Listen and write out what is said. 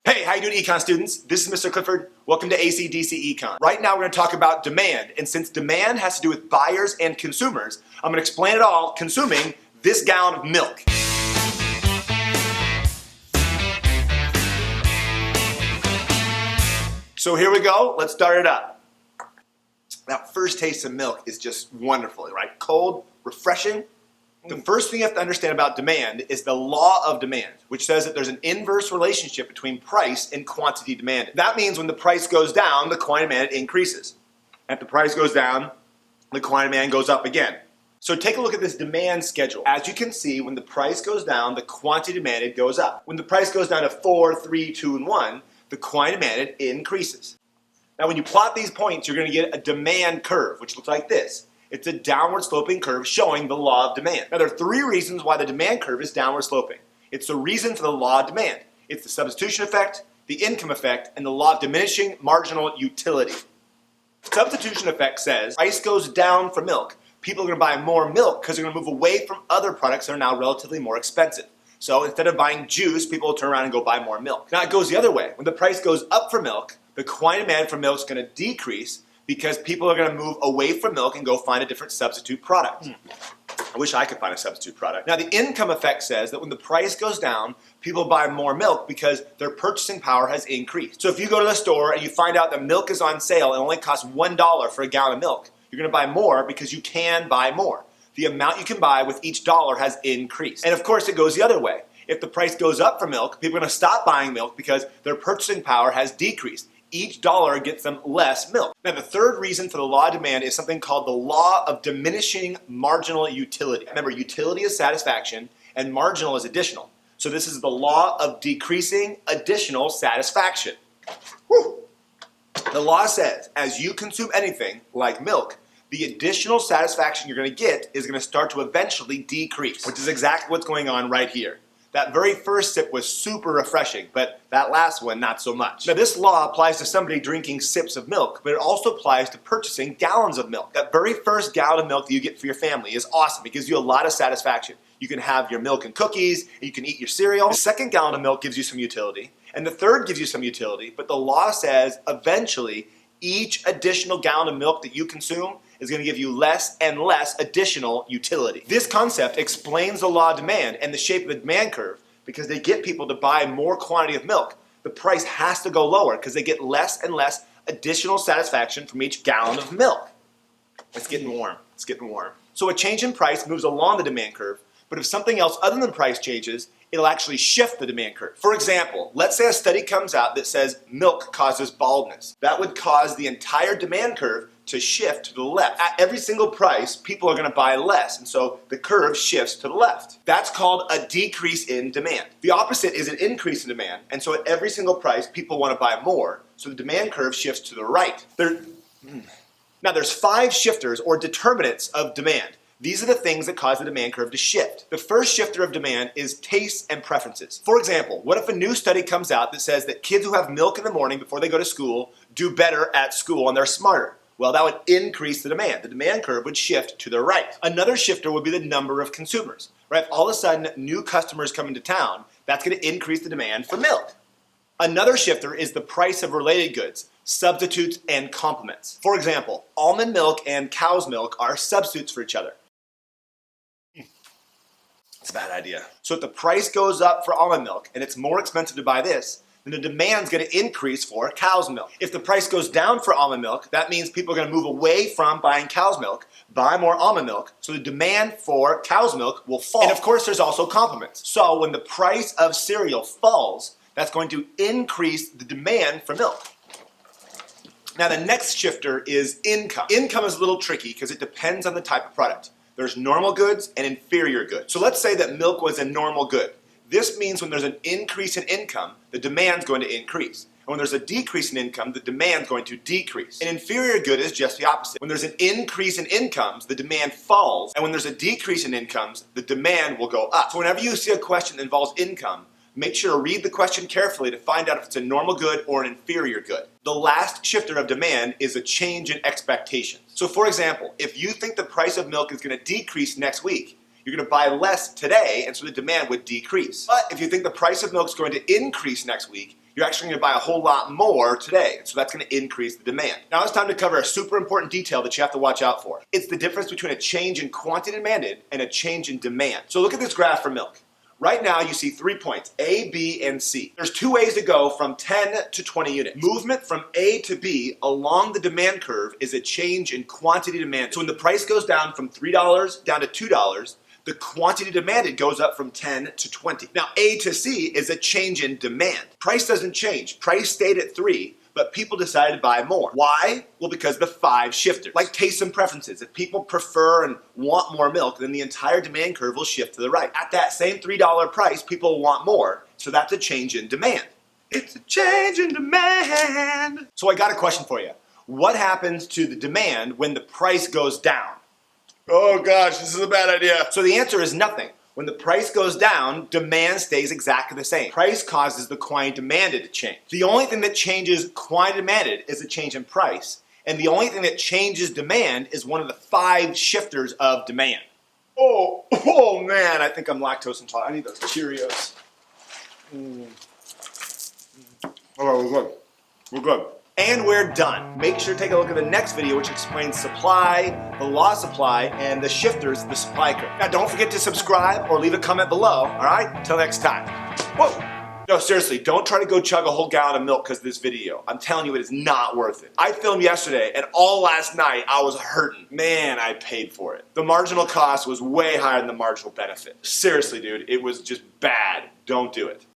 Hey, how you doing, econ students? This is Mr. Clifford. Welcome to ACDC Econ. Right now we're going to talk about demand, and since demand has to do with buyers and consumers, I'm going to explain it all consuming this gallon of milk. So here we go. Let's start it up. That first taste of milk is just wonderful, right? Cold, refreshing. The first thing you have to understand about demand is the law of demand, which says that there's an inverse relationship between price and quantity demanded. That means when the price goes down, the quantity demanded increases. If the price goes down, the quantity demand goes up again. So take a look at this demand schedule. As you can see, when the price goes down, the quantity demanded goes up. When the price goes down to 4, 3, 2, and 1, the quantity demanded increases. Now when you plot these points, you're going to get a demand curve, which looks like this. It's a downward sloping curve showing the law of demand. Now there are three reasons why the demand curve is downward sloping. It's the reason for the law of demand. It's the substitution effect, the income effect, and the law of diminishing marginal utility. Substitution effect says price goes down for milk. People are going to buy more milk because they're going to move away from other products that are now relatively more expensive. So instead of buying juice, people will turn around and go buy more milk. Now it goes the other way. When the price goes up for milk, the quantity demand for milk is going to decrease because people are going to move away from milk and go find a different substitute product. I wish I could find a substitute product. Now the income effect says that when the price goes down, people buy more milk because their purchasing power has increased. So if you go to the store and you find out that milk is on sale and only costs $1 for a gallon of milk, you're going to buy more because you can buy more. The amount you can buy with each dollar has increased. And of course it goes the other way. If the price goes up for milk, people are going to stop buying milk because their purchasing power has decreased. Each dollar gets them less milk. Now the third reason for the law of demand is something called the law of diminishing marginal utility. Remember, utility is satisfaction and marginal is additional. So this is the law of decreasing additional satisfaction. Whew. The law says as you consume anything like milk, the additional satisfaction you're going to get is going to start to eventually decrease, which is exactly what's going on right here. That very first sip was super refreshing, but that last one, not so much. Now this law applies to somebody drinking sips of milk, but it also applies to purchasing gallons of milk. That very first gallon of milk that you get for your family is awesome. It gives you a lot of satisfaction. You can have your milk and cookies, and you can eat your cereal. The second gallon of milk gives you some utility, and the third gives you some utility, but the law says eventually each additional gallon of milk that you consume is going to give you less and less additional utility. This concept explains the law of demand and the shape of the demand curve because they get people to buy more quantity of milk. The price has to go lower because they get less and less additional satisfaction from each gallon of milk. It's getting warm. It's getting warm. So a change in price moves along the demand curve, but if something else other than price changes, it'll actually shift the demand curve. For example, let's say a study comes out that says milk causes baldness. That would cause the entire demand curve to shift to the left. At every single price, people are going to buy less, and so the curve shifts to the left. That's called a decrease in demand. The opposite is an increase in demand, and so at every single price, people want to buy more, so the demand curve shifts to the right. Now there's 5 shifters or determinants of demand. These are the things that cause the demand curve to shift. The first shifter of demand is tastes and preferences. For example, what if a new study comes out that says that kids who have milk in the morning before they go to school do better at school and they're smarter? Well, that would increase the demand. The demand curve would shift to the right. Another shifter would be the number of consumers, right? If all of a sudden new customers come into town, that's going to increase the demand for milk. Another shifter is the price of related goods, substitutes and complements. For example, almond milk and cow's milk are substitutes for each other. It's a bad idea. So if the price goes up for almond milk and it's more expensive to buy this, then the demand's going to increase for cow's milk. If the price goes down for almond milk, that means people are going to move away from buying cow's milk, buy more almond milk, so the demand for cow's milk will fall. And of course there's also complements. So when the price of cereal falls, that's going to increase the demand for milk. Now the next shifter is income. Income is a little tricky because it depends on the type of product. There's normal goods and inferior goods. So let's say that milk was a normal good. This means when there's an increase in income, the demand's going to increase. And when there's a decrease in income, the demand's going to decrease. An inferior good is just the opposite. When there's an increase in incomes, the demand falls. And when there's a decrease in incomes, the demand will go up. So whenever you see a question that involves income, make sure to read the question carefully to find out if it's a normal good or an inferior good. The last shifter of demand is a change in expectations. So for example, if you think the price of milk is going to decrease next week, you're going to buy less today, and so the demand would decrease. But if you think the price of milk is going to increase next week, you're actually going to buy a whole lot more today, and so that's going to increase the demand. Now it's time to cover a super important detail that you have to watch out for. It's the difference between a change in quantity demanded and a change in demand. So look at this graph for milk. Right now you see 3 points, A, B, and C. There's 2 ways to go from 10 to 20 units. Movement from A to B along the demand curve is a change in quantity demanded. So when the price goes down from $3 down to $2, the quantity demanded goes up from 10 to 20. Now A to C is a change in demand. Price doesn't change. Price stayed at 3, but people decided to buy more. Why? Well, because the 5 shifters. Like tastes and preferences. If people prefer and want more milk, then the entire demand curve will shift to the right. At that same $3 price, people want more, so that's a change in demand. It's a change in demand. So I got a question for you. What happens to the demand when the price goes down? Oh gosh, this is a bad idea. So the answer is nothing. When the price goes down, demand stays exactly the same. Price causes the quantity demanded to change. The only thing that changes quantity demanded is a change in price. And the only thing that changes demand is one of the 5 shifters of demand. Oh man, I think I'm lactose intolerant. I need those Cheerios. All right, we're good. And we're done. Make sure to take a look at the next video, which explains supply, the law of supply, and the shifters of the supply curve. Now, don't forget to subscribe or leave a comment below, all right? Until next time. Whoa! No, seriously, don't try to go chug a whole gallon of milk because of this video. I'm telling you, it is not worth it. I filmed yesterday, and all last night, I was hurting. Man, I paid for it. The marginal cost was way higher than the marginal benefit. Seriously, dude, it was just bad. Don't do it.